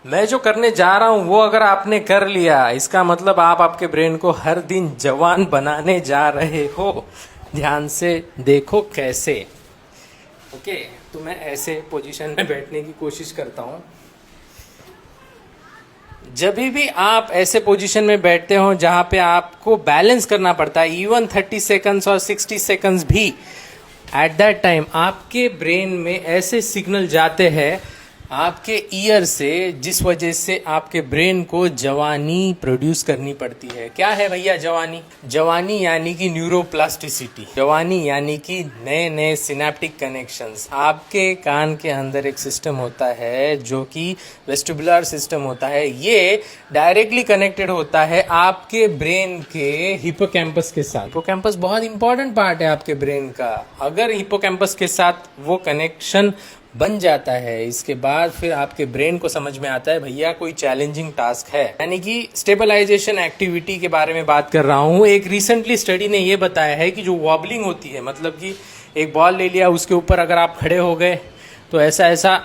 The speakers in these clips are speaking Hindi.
मैं जो करने जा रहा हूं वो अगर आपने कर लिया, इसका मतलब आप आपके ब्रेन को हर दिन जवान बनाने जा रहे हो। ध्यान से देखो कैसे। ओके, तो मैं ऐसे पोजीशन में बैठने की कोशिश करता हूं। जब भी आप ऐसे पोजीशन में बैठते हो जहां पे आपको बैलेंस करना पड़ता है, इवन 30 सेकंड्स और 60 सेकंड्स भी, एट दैट टाइम आपके ब्रेन में ऐसे सिग्नल जाते हैं आपके ईयर से, जिस वजह से आपके ब्रेन को जवानी प्रोड्यूस करनी पड़ती है। क्या है भैया जवानी? जवानी यानी कि न्यूरोप्लास्टिसिटी, जवानी यानी कि नए नए सिनेप्टिक कनेक्शंस। आपके कान के अंदर एक सिस्टम होता है जो कि वेस्टिबुलर सिस्टम होता है। ये डायरेक्टली कनेक्टेड होता है आपके ब्रेन के हिपोकैम्पस के साथ। हिपोकैम्पस बहुत इंपॉर्टेंट पार्ट है आपके ब्रेन का। अगर हिपोकैम्पस के साथ वो कनेक्शन बन जाता है, इसके बाद फिर आपके ब्रेन को समझ में आता है भैया कोई चैलेंजिंग टास्क है। यानी कि स्टेबलाइजेशन एक्टिविटी के बारे में बात कर रहा हूँ। एक रिसेंटली स्टडी ने ये बताया है कि जो वॉबलिंग होती है, मतलब कि एक बॉल ले लिया, उसके ऊपर अगर आप खड़े हो गए तो ऐसा ऐसा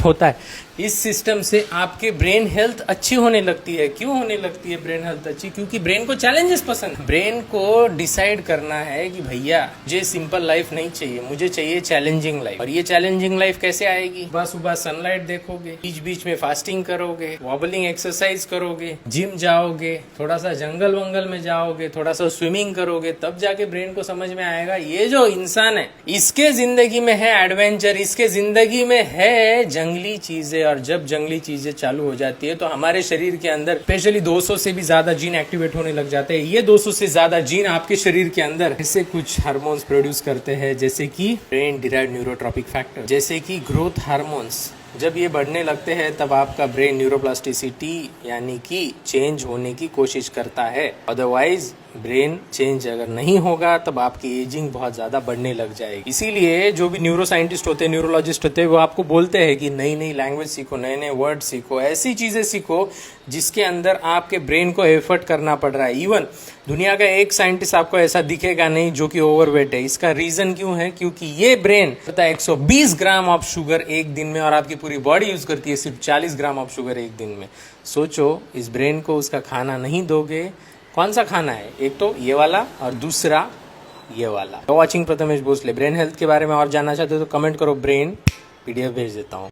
होता है। इस सिस्टम से आपके ब्रेन हेल्थ अच्छी होने लगती है। क्यों होने लगती है ब्रेन हेल्थ अच्छी? क्योंकि ब्रेन को चैलेंजेस पसंद है। ब्रेन को डिसाइड करना है कि भैया मुझे सिंपल लाइफ नहीं चाहिए, मुझे चाहिए चैलेंजिंग लाइफ। और ये चैलेंजिंग लाइफ कैसे आएगी? सुबह सुबह सनलाइट देखोगे, बीच बीच में फास्टिंग करोगे, वॉबलिंग एक्सरसाइज करोगे, जिम जाओगे, थोड़ा सा जंगल वंगल में जाओगे, थोड़ा सा स्विमिंग करोगे, तब जाके ब्रेन को समझ में आएगा ये जो इंसान है इसके जिंदगी में है एडवेंचर, इसके जिंदगी में है जंगली चीजें। और जब जंगली चीजें चालू हो जाती है तो हमारे शरीर के अंदर स्पेशली 200 से भी ज्यादा जीन एक्टिवेट होने लग जाते हैं। ये 200 से ज्यादा जीन आपके शरीर के अंदर ऐसे कुछ हार्मोन्स प्रोड्यूस करते हैं, जैसे कि ब्रेन डिराइव्ड न्यूरोट्रॉपिक फैक्टर, जैसे कि ग्रोथ हार्मोन्स। जब ये बढ़ने लगते हैं तब आपका ब्रेन न्यूरोप्लास्टिसिटी यानी कि चेंज होने की कोशिश करता है। अदरवाइज ब्रेन चेंज अगर नहीं होगा तब आपकी एजिंग बहुत ज्यादा बढ़ने लग जाएगी। इसीलिए जो भी न्यूरो साइंटिस्ट होते हैं, न्यूरोलॉजिस्ट होते हैं, वो आपको बोलते हैं कि नई नई लैंग्वेज सीखो, नए नए वर्ड सीखो, ऐसी चीजें सीखो जिसके अंदर आपके ब्रेन को एफर्ट करना पड़ रहा है। इवन दुनिया का एक साइंटिस्ट आपको ऐसा दिखेगा नहीं जो कि ओवरवेट है। इसका रीजन क्यों है? क्योंकि ये ब्रेन पता है 120 ग्राम ऑफ शुगर एक दिन में, और आपकी पूरी बॉडी यूज करती है सिर्फ 40 ग्राम ऑफ शुगर एक दिन में। सोचो, इस ब्रेन को उसका खाना नहीं दोगे, कौन सा खाना है? एक तो ये वाला और दूसरा ये वाला। Watching Prathamesh Bhosale. Brain health के बारे में और जानना चाहते हो तो कमेंट करो, ब्रेन PDF भेज देता हूँ।